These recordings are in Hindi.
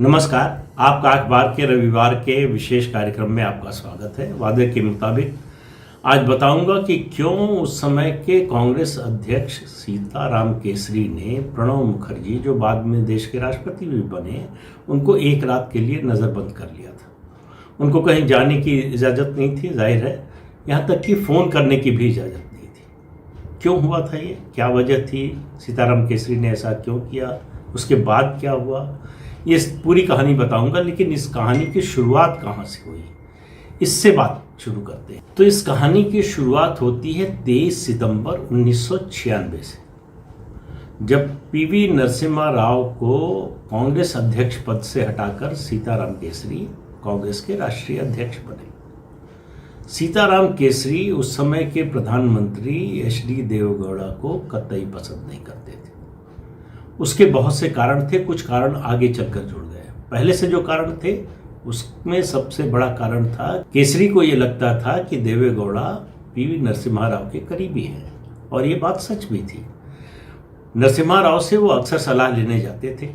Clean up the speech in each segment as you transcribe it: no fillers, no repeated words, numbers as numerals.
नमस्कार। आपका अखबार के रविवार के विशेष कार्यक्रम में आपका स्वागत है। वादे के मुताबिक आज बताऊंगा कि क्यों उस समय के कांग्रेस अध्यक्ष सीताराम केसरी ने प्रणब मुखर्जी, जो बाद में देश के राष्ट्रपति भी बने, उनको एक रात के लिए नज़रबंद कर लिया था। उनको कहीं जाने की इजाज़त नहीं थी, जाहिर है, यहाँ तक कि फ़ोन करने की भी इजाज़त नहीं थी। क्यों हुआ था ये, क्या वजह थी, सीताराम केसरी ने ऐसा क्यों किया, उसके बाद क्या हुआ, ये पूरी कहानी बताऊंगा। लेकिन इस कहानी की शुरुआत कहाँ से हुई, इससे बात शुरू करते हैं। तो इस कहानी की शुरुआत होती है 23 सितंबर 1996 से, जब पीवी नरसिम्हा राव को कांग्रेस अध्यक्ष पद से हटाकर सीताराम केसरी कांग्रेस के राष्ट्रीय अध्यक्ष बने। सीताराम केसरी उस समय के प्रधानमंत्री एचडी देवेगौड़ा को कतई पसंद नहीं करते थे। उसके बहुत से कारण थे, कुछ कारण आगे चलकर जुड़ गए। पहले से जो कारण थे उसमें सबसे बड़ा कारण था, केसरी को यह लगता था कि देवेगौड़ा पीवी नरसिम्हा राव के करीबी हैं, और ये बात सच भी थी। नरसिम्हा राव से वो अक्सर सलाह लेने जाते थे,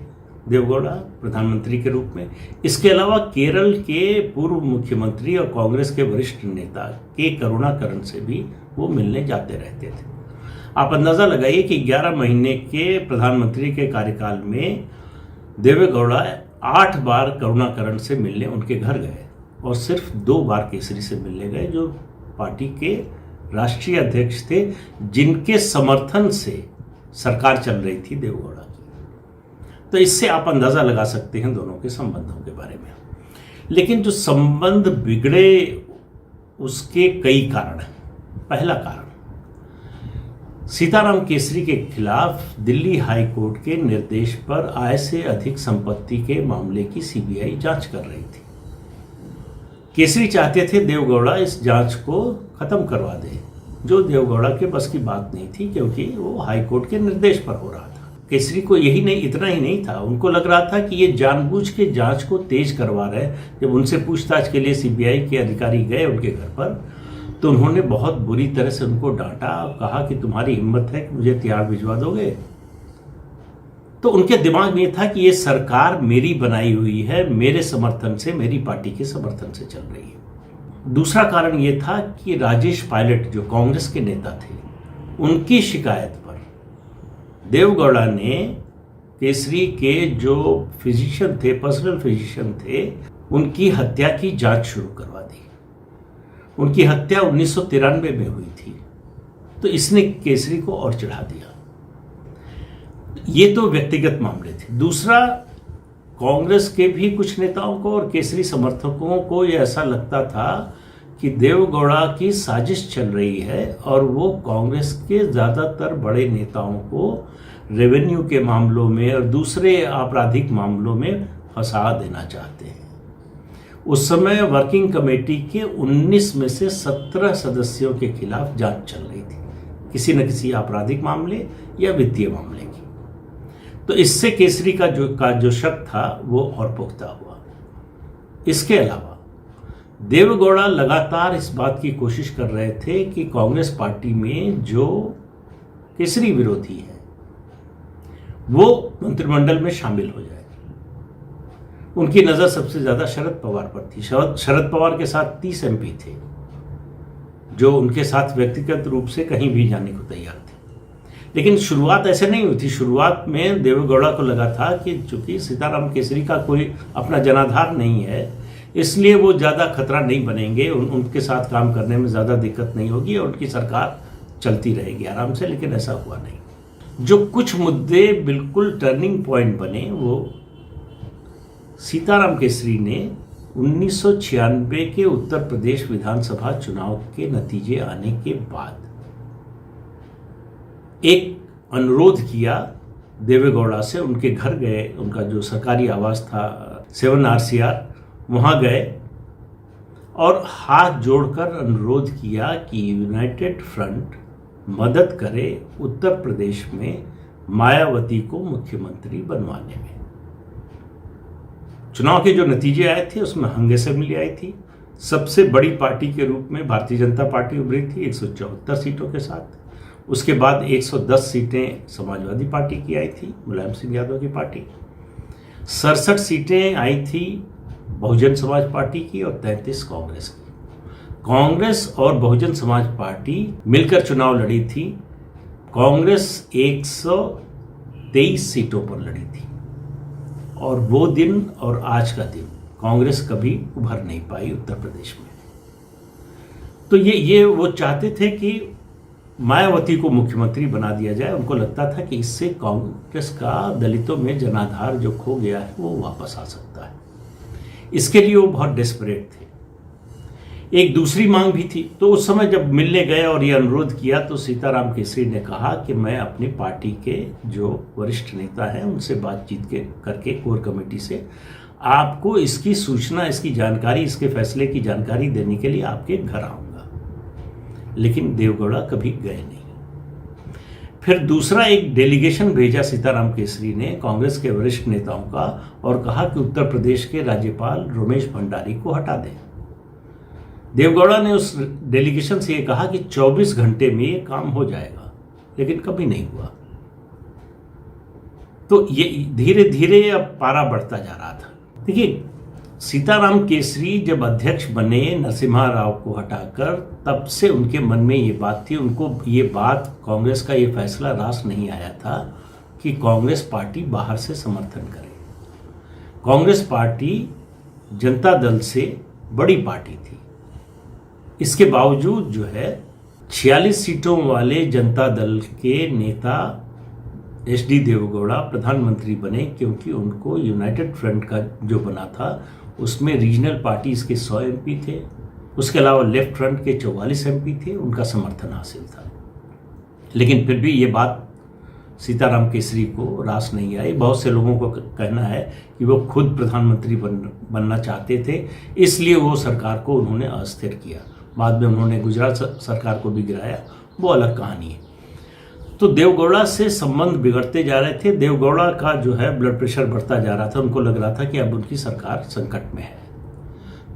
देवेगौड़ा प्रधानमंत्री के रूप में। इसके अलावा केरल के पूर्व मुख्यमंत्री और कांग्रेस के वरिष्ठ नेता के करुणाकरण से भी वो मिलने जाते रहते थे। आप अंदाज़ा लगाइए कि 11 महीने के प्रधानमंत्री के कार्यकाल में देवेगौड़ा 8 बार करुणाकरण से मिलने उनके घर गए, और सिर्फ 2 बार केसरी से मिलने गए, जो पार्टी के राष्ट्रीय अध्यक्ष थे, जिनके समर्थन से सरकार चल रही थी देवेगौड़ा की। तो इससे आप अंदाज़ा लगा सकते हैं दोनों के संबंधों के बारे में। लेकिन जो संबंध बिगड़े उसके कई कारण हैं। पहला कारण, सीताराम केसरी के खिलाफ दिल्ली हाई कोर्ट के निर्देश पर आय से अधिक संपत्ति के मामले की सीबीआई जांच कर रही थी। केसरी चाहते थे देवेगौड़ा इस जांच को खत्म करवा दे, जो देवेगौड़ा के बस की बात नहीं थी, क्योंकि वो हाई कोर्ट के निर्देश पर हो रहा था। केसरी को यही नहीं, इतना ही नहीं था, उनको लग रहा था कि ये जानबूझ के जांच को तेज करवा रहे हैं। जब उनसे पूछताछ के लिए सीबीआई के अधिकारी गए उनके घर पर, तो उन्होंने बहुत बुरी तरह से उनको डांटा, कहा कि तुम्हारी हिम्मत है कि मुझे तिहाड़ भिजवा दोगे। तो उनके दिमाग में था कि ये सरकार मेरी बनाई हुई है, मेरे समर्थन से, मेरी पार्टी के समर्थन से चल रही है। दूसरा कारण ये था कि राजेश पायलट, जो कांग्रेस के नेता थे, उनकी शिकायत पर देवेगौड़ा ने केसरी के जो फिजिशियन थे, पर्सनल फिजिशियन थे, उनकी हत्या की जांच शुरू करवा दी। उनकी हत्या 1993 में हुई थी, तो इसने केसरी को और चढ़ा दिया। ये तो व्यक्तिगत मामले थे। दूसरा, कांग्रेस के भी कुछ नेताओं को और केसरी समर्थकों को यह ऐसा लगता था कि देवेगौड़ा की साजिश चल रही है, और वो कांग्रेस के ज़्यादातर बड़े नेताओं को रेवेन्यू के मामलों में और दूसरे आपराधिक मामलों में फंसा देना चाहते हैं। उस समय वर्किंग कमेटी के 19 में से 17 सदस्यों के खिलाफ जांच चल रही थी, किसी न किसी आपराधिक मामले या वित्तीय मामले की। तो इससे केसरी का जो शक था वो और पुख्ता हुआ। इसके अलावा देवेगौड़ा लगातार इस बात की कोशिश कर रहे थे कि कांग्रेस पार्टी में जो केसरी विरोधी है वो मंत्रिमंडल में शामिल हो जाए। उनकी नज़र सबसे ज़्यादा शरद पवार पर थी। शरद पवार के साथ 30 एमपी थे, जो उनके साथ व्यक्तिगत रूप से कहीं भी जाने को तैयार थे। लेकिन शुरुआत ऐसे नहीं हुई थी। शुरुआत में देवेगौड़ा को लगा था कि चूंकि सीताराम केसरी का कोई अपना जनाधार नहीं है, इसलिए वो ज़्यादा खतरा नहीं बनेंगे, उनके साथ काम करने में ज़्यादा दिक्कत नहीं होगी और उनकी सरकार चलती रहेगी आराम से। लेकिन ऐसा हुआ नहीं। जो कुछ मुद्दे बिल्कुल टर्निंग पॉइंट बने, वो सीताराम केसरी ने 1996 के उत्तर प्रदेश विधानसभा चुनाव के नतीजे आने के बाद एक अनुरोध किया देवेगौड़ा से। उनके घर गए, उनका जो सरकारी आवास था 7 RCR, वहाँ गए और हाथ जोड़कर अनुरोध किया कि यूनाइटेड फ्रंट मदद करे उत्तर प्रदेश में मायावती को मुख्यमंत्री बनवाने में। चुनाव के जो नतीजे आए थे उसमें हंगे से मिली आई थी। सबसे बड़ी पार्टी के रूप में भारतीय जनता पार्टी उभरी थी 174 सीटों के साथ। उसके बाद 110 सीटें समाजवादी पार्टी की आई थी, मुलायम सिंह यादव की पार्टी। 67 सीटें आई थी बहुजन समाज पार्टी की और 33 कांग्रेस की। कांग्रेस और बहुजन समाज पार्टी मिलकर चुनाव लड़ी थी। कांग्रेस 123 सीटों पर लड़ी थी और वो दिन और आज का दिन कांग्रेस कभी उभर नहीं पाई उत्तर प्रदेश में। तो ये वो चाहते थे कि मायावती को मुख्यमंत्री बना दिया जाए। उनको लगता था कि इससे कांग्रेस का दलितों में जनाधार जो खो गया है वो वापस आ सकता है। इसके लिए वो बहुत डेस्परेट थे। एक दूसरी मांग भी थी। तो उस समय जब मिलने गए और ये अनुरोध किया तो सीताराम केसरी ने कहा कि मैं अपनी पार्टी के जो वरिष्ठ नेता हैं उनसे बातचीत करके कोर कमेटी से आपको इसकी सूचना, इसकी जानकारी, इसके फैसले की जानकारी देने के लिए आपके घर आऊँगा। लेकिन देवगौड़ा कभी गए नहीं। फिर दूसरा एक डेलीगेशन भेजा सीताराम केसरी ने कांग्रेस के वरिष्ठ नेताओं का और कहा कि उत्तर प्रदेश के राज्यपाल रमेश भंडारी को हटा दें। देवगौड़ा ने उस डेलीगेशन से ये कहा कि 24 घंटे में ये काम हो जाएगा, लेकिन कभी नहीं हुआ। तो ये धीरे धीरे अब पारा बढ़ता जा रहा था। देखिए, सीताराम केसरी जब अध्यक्ष बने नरसिम्हा राव को हटाकर, तब से उनके मन में ये बात थी, उनको ये बात, कांग्रेस का ये फैसला रास नहीं आया था कि कांग्रेस पार्टी बाहर से समर्थन करे। कांग्रेस पार्टी जनता दल से बड़ी पार्टी थी। इसके बावजूद जो है 46 सीटों वाले जनता दल के नेता एच.डी. देवगौड़ा प्रधानमंत्री बने, क्योंकि उनको यूनाइटेड फ्रंट का जो बना था उसमें रीजनल पार्टीज के 100 एमपी थे, उसके अलावा लेफ्ट फ्रंट के 44 एमपी थे, उनका समर्थन हासिल था। लेकिन फिर भी ये बात सीताराम केसरी को रास नहीं आई। बहुत से लोगों को कहना है कि वो खुद प्रधानमंत्री बनना चाहते थे, इसलिए वो सरकार को उन्होंने अस्थिर किया। बाद में उन्होंने गुजरात सरकार को भी गिराया, वो अलग कहानी है। तो देवगौड़ा से संबंध बिगड़ते जा रहे थे। देवगौड़ा का जो है ब्लड प्रेशर बढ़ता जा रहा था। उनको लग रहा था कि अब उनकी सरकार संकट में है।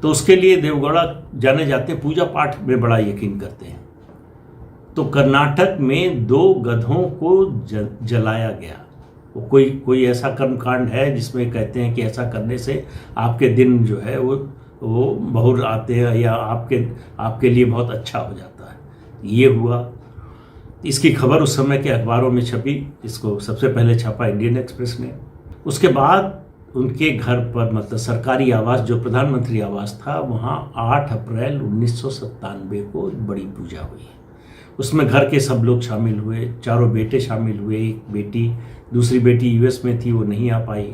तो उसके लिए देवगौड़ा जाने जाते पूजा पाठ में बड़ा यकीन करते हैं। तो कर्नाटक में 2 गधों को जलाया गया। वो कोई ऐसा कर्मकांड है जिसमें कहते हैं कि ऐसा करने से आपके दिन जो है वो बहुर आते हैं या आपके लिए बहुत अच्छा हो जाता है। ये हुआ। इसकी खबर उस समय के अखबारों में छपी। इसको सबसे पहले छापा इंडियन एक्सप्रेस ने। उसके बाद उनके घर पर, मतलब सरकारी आवास जो प्रधानमंत्री आवास था, वहाँ 8 अप्रैल 1997 को बड़ी पूजा हुई। उसमें घर के सब लोग शामिल हुए, 4 बेटे शामिल हुए, एक बेटी, दूसरी बेटी यूएस में थी, वो नहीं आ पाई।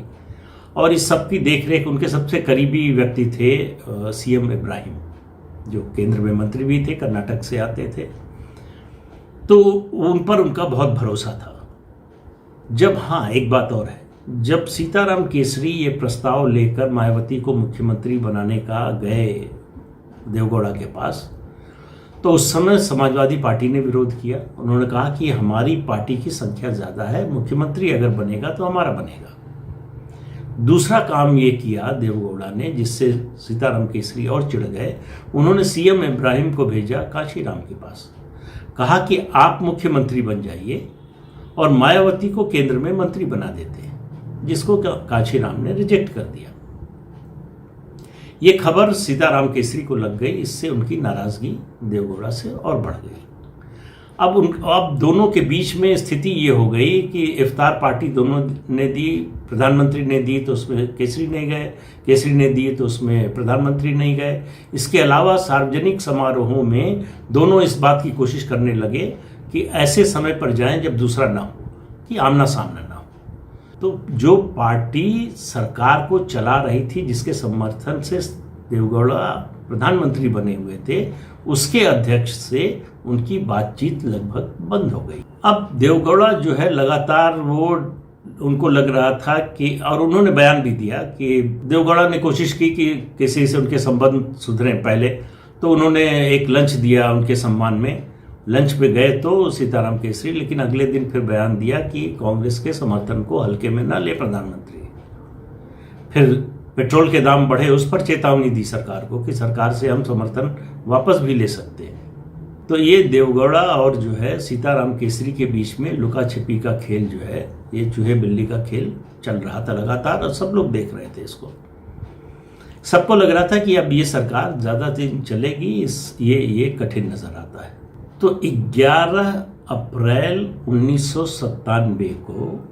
और इस सब की देखरेख उनके सबसे करीबी व्यक्ति थे सीएम इब्राहिम, जो केंद्र में मंत्री भी थे, कर्नाटक से आते थे। तो उन पर उनका बहुत भरोसा था। एक बात और है, जब सीताराम केसरी ये प्रस्ताव लेकर मायावती को मुख्यमंत्री बनाने का गए देवगौड़ा के पास, तो उस समय समाजवादी पार्टी ने विरोध किया। उन्होंने कहा कि हमारी पार्टी की संख्या ज़्यादा है, मुख्यमंत्री अगर बनेगा तो हमारा बनेगा। दूसरा काम ये किया देवगौड़ा ने, जिससे सीताराम केसरी और चिढ़ गए। उन्होंने सीएम इब्राहिम को भेजा कांशीराम के पास, कहा कि आप मुख्यमंत्री बन जाइए और मायावती को केंद्र में मंत्री बना देते हैं, जिसको कांशीराम ने रिजेक्ट कर दिया। ये खबर सीताराम केसरी को लग गई। इससे उनकी नाराजगी देवगौड़ा से और बढ़ गई। अब दोनों के बीच में स्थिति ये हो गई कि इफ्तार पार्टी दोनों ने दी, प्रधानमंत्री ने दी तो उसमें केसरी नहीं गए, केसरी ने दी तो उसमें प्रधानमंत्री नहीं गए। इसके अलावा सार्वजनिक समारोहों में दोनों इस बात की कोशिश करने लगे कि ऐसे समय पर जाएं जब दूसरा ना हो, कि आमना सामना ना हो। तो जो पार्टी सरकार को चला रही थी, जिसके समर्थन से देवगौड़ा प्रधानमंत्री बने हुए थे, उसके अध्यक्ष से उनकी बातचीत लगभग बंद हो गई। अब देवगौड़ा जो है लगातार उनको लग रहा था कि, और उन्होंने बयान भी दिया कि देवगौड़ा ने कोशिश की कि किसी से उनके संबंध सुधरें। पहले तो उन्होंने एक लंच दिया उनके सम्मान में, लंच पे गए तो सीताराम केसरी, लेकिन अगले दिन फिर बयान दिया कि कांग्रेस के समर्थन को हल्के में न ले प्रधानमंत्री। फिर पेट्रोल के दाम बढ़े, उस पर चेतावनी दी सरकार को कि सरकार से हम समर्थन वापस भी ले सकते हैं। तो ये देवगौड़ा और जो है सीताराम केसरी के बीच में लुका छिपी का खेल जो है, ये चूहे बिल्ली का खेल चल रहा था लगातार, और सब लोग देख रहे थे इसको। सबको लग रहा था कि अब ये सरकार ज़्यादा दिन चलेगी, ये कठिन नज़र आता है। तो 11 अप्रैल 1997 को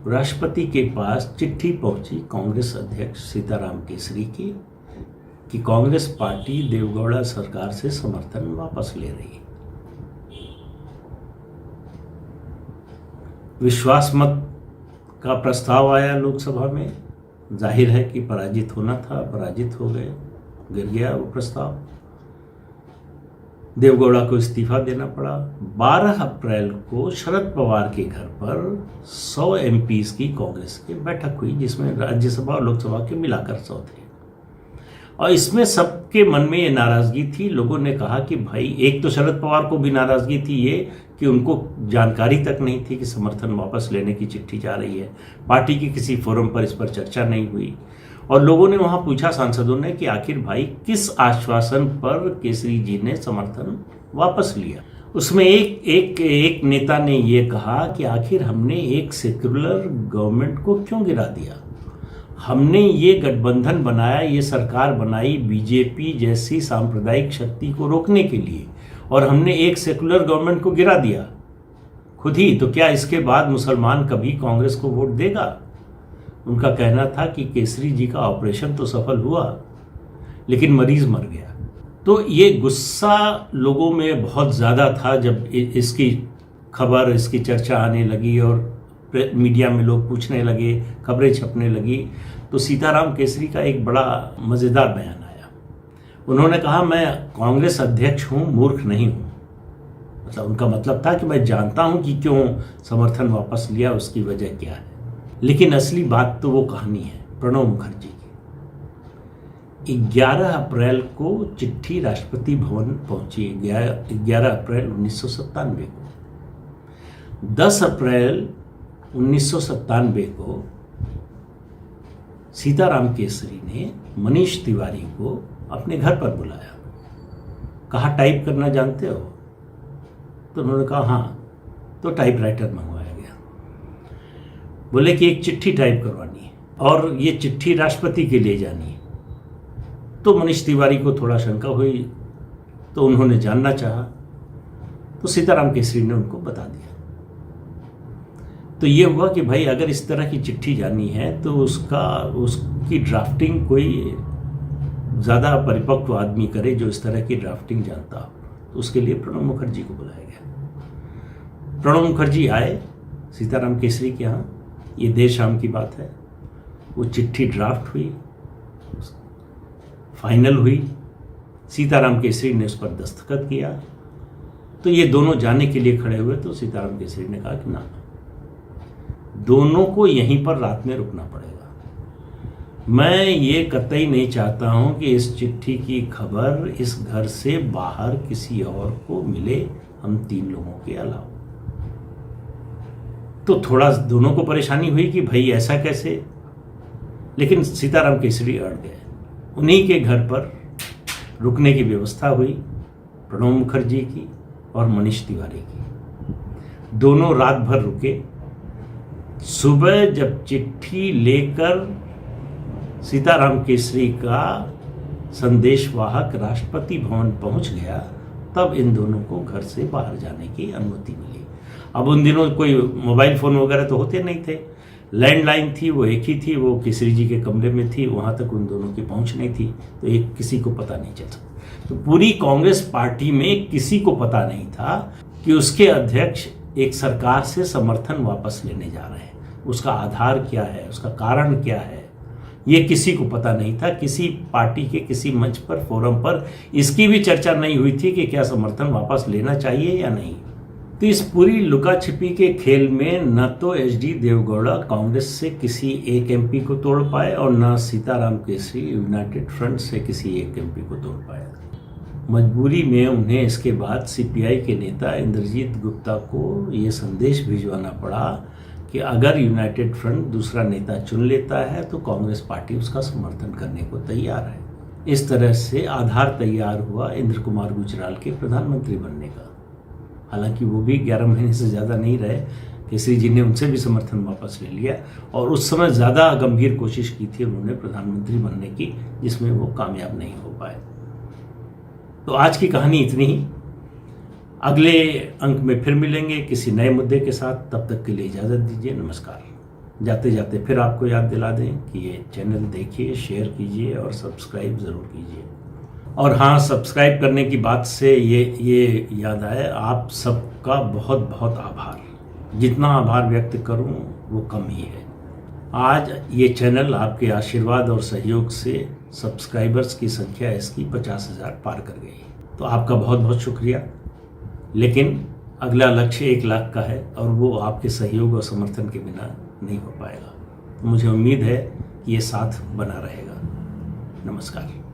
राष्ट्रपति के पास चिट्ठी पहुंची कांग्रेस अध्यक्ष सीताराम केसरी की कि कांग्रेस पार्टी देवगौड़ा सरकार से समर्थन वापस ले रही है। विश्वास मत का प्रस्ताव आया लोकसभा में, जाहिर है कि पराजित होना था, पराजित हो गए, गिर गया वो प्रस्ताव। देवगौड़ा को इस्तीफा देना पड़ा। 12 अप्रैल को शरद पवार के घर पर 100 एमपीज की कांग्रेस की बैठक हुई, जिसमें राज्यसभा और लोकसभा के मिलाकर 100 थे। और इसमें सबके मन में ये नाराजगी थी। लोगों ने कहा कि भाई, एक तो शरद पवार को भी नाराजगी थी ये कि उनको जानकारी तक नहीं थी कि समर्थन वापस लेने की चिट्ठी जा रही है। पार्टी के किसी फोरम पर इस पर चर्चा नहीं हुई। और लोगों ने वहां पूछा, सांसदों ने, कि आखिर भाई किस आश्वासन पर केसरी जी ने समर्थन वापस लिया। उसमें एक नेता ने ये कहा कि आखिर हमने एक सेक्युलर गवर्नमेंट को क्यों गिरा दिया। हमने ये गठबंधन बनाया, ये सरकार बनाई बीजेपी जैसी सांप्रदायिक शक्ति को रोकने के लिए, और हमने एक सेकुलर गवर्नमेंट को गिरा दिया खुद ही। तो क्या इसके बाद मुसलमान कभी कांग्रेस को वोट देगा? उनका कहना था कि केसरी जी का ऑपरेशन तो सफल हुआ, लेकिन मरीज मर गया। तो ये गुस्सा लोगों में बहुत ज़्यादा था जब इसकी खबर, इसकी चर्चा आने लगी और मीडिया में लोग पूछने लगे, खबरें छपने लगी। तो सीताराम केसरी का एक बड़ा मज़ेदार बयान आया। उन्होंने कहा, मैं कांग्रेस अध्यक्ष हूँ, मूर्ख नहीं हूँ। मतलब उनका मतलब था कि मैं जानता हूँ कि क्यों समर्थन वापस लिया, उसकी वजह क्या है। लेकिन असली बात तो वो कहानी है प्रणब मुखर्जी की। 11 अप्रैल को चिट्ठी राष्ट्रपति भवन पहुंची, 11 अप्रैल 1997 को। 10 अप्रैल 1997 को सीताराम केसरी ने मनीष तिवारी को अपने घर पर बुलाया। कहा, टाइप करना जानते हो? तो उन्होंने कहा हाँ। तो टाइपराइटर मंगवाया गया। बोले कि एक चिट्ठी टाइप करवानी है और ये चिट्ठी राष्ट्रपति के लिए जानी है। तो मनीष तिवारी को थोड़ा शंका हुई, तो उन्होंने जानना चाहा, तो सीताराम केसरी ने उनको बता दिया। तो ये हुआ कि भाई, अगर इस तरह की चिट्ठी जानी है तो उसकी ड्राफ्टिंग कोई ज़्यादा परिपक्व आदमी करे जो इस तरह की ड्राफ्टिंग जानता हो। तो उसके लिए प्रणब मुखर्जी को बुलाया गया। प्रणब मुखर्जी आए सीताराम केसरी के यहाँ। ये देर शाम की बात है। वो चिट्ठी ड्राफ्ट हुई, फाइनल हुई, सीताराम केसरी ने उस पर दस्तखत किया। तो ये दोनों जाने के लिए खड़े हुए। तो सीताराम केसरी ने कहा कि ना, दोनों को यहीं पर रात में रुकना पड़ेगा। मैं ये कतई नहीं चाहता हूं कि इस चिट्ठी की खबर इस घर से बाहर किसी और को मिले, हम 3 लोगों के अलावा। तो थोड़ा दोनों को परेशानी हुई कि भाई ऐसा कैसे, लेकिन सीताराम केसरी अड़ गए। उन्हीं के घर पर रुकने की व्यवस्था हुई, प्रणब मुखर्जी की और मनीष तिवारी की। दोनों रात भर रुके। सुबह जब चिट्ठी लेकर सीताराम केसरी का संदेशवाहक राष्ट्रपति भवन पहुंच गया, तब इन दोनों को घर से बाहर जाने की अनुमति मिली। अब उन दिनों कोई मोबाइल फ़ोन वगैरह तो होते नहीं थे। लैंडलाइन थी, वो एक ही थी, वो केसरी जी के कमरे में थी, वहाँ तक उन दोनों की पहुँच नहीं थी। तो एक किसी को पता नहीं चल सकता। तो पूरी कांग्रेस पार्टी में किसी को पता नहीं था कि उसके अध्यक्ष एक सरकार से समर्थन वापस लेने जा रहे हैं। उसका आधार क्या है, उसका कारण क्या है, ये किसी को पता नहीं था। किसी पार्टी के किसी मंच पर, फोरम पर इसकी भी चर्चा नहीं हुई थी कि क्या समर्थन वापस लेना चाहिए या नहीं। तो इस पूरी लुका छिपी के खेल में न तो एचडी देवगौड़ा कांग्रेस से किसी एक एमपी को तोड़ पाए और न सीताराम केसरी यूनाइटेड फ्रंट से किसी एक एमपी को तोड़ पाया। मजबूरी में उन्हें इसके बाद सीपीआई के नेता इंद्रजीत गुप्ता को ये संदेश भिजवाना पड़ा कि अगर यूनाइटेड फ्रंट दूसरा नेता चुन लेता है तो कांग्रेस पार्टी उसका समर्थन करने को तैयार है। इस तरह से आधार तैयार हुआ इंद्र कुमार गुजराल के प्रधानमंत्री बनने का। हालांकि वो भी 11 महीने से ज़्यादा नहीं रहे, केसरी जी ने उनसे भी समर्थन वापस ले लिया और उस समय ज़्यादा गंभीर कोशिश की थी उन्होंने प्रधानमंत्री बनने की, जिसमें वो कामयाब नहीं हो पाए। तो आज की कहानी इतनी ही। अगले अंक में फिर मिलेंगे किसी नए मुद्दे के साथ। तब तक के लिए इजाज़त दीजिए, नमस्कार। जाते जाते फिर आपको याद दिला दें कि ये चैनल देखिए, शेयर कीजिए और सब्सक्राइब ज़रूर कीजिए। और हाँ, सब्सक्राइब करने की बात से ये याद आया, आप सबका बहुत बहुत आभार। जितना आभार व्यक्त करूं वो कम ही है। आज ये चैनल आपके आशीर्वाद और सहयोग से सब्सक्राइबर्स की संख्या इसकी 50,000 पार कर गई। तो आपका बहुत बहुत शुक्रिया। लेकिन अगला लक्ष्य 1 लाख का है और वो आपके सहयोग और समर्थन के बिना नहीं हो पाएगा। मुझे उम्मीद है कि ये साथ बना रहेगा। नमस्कार।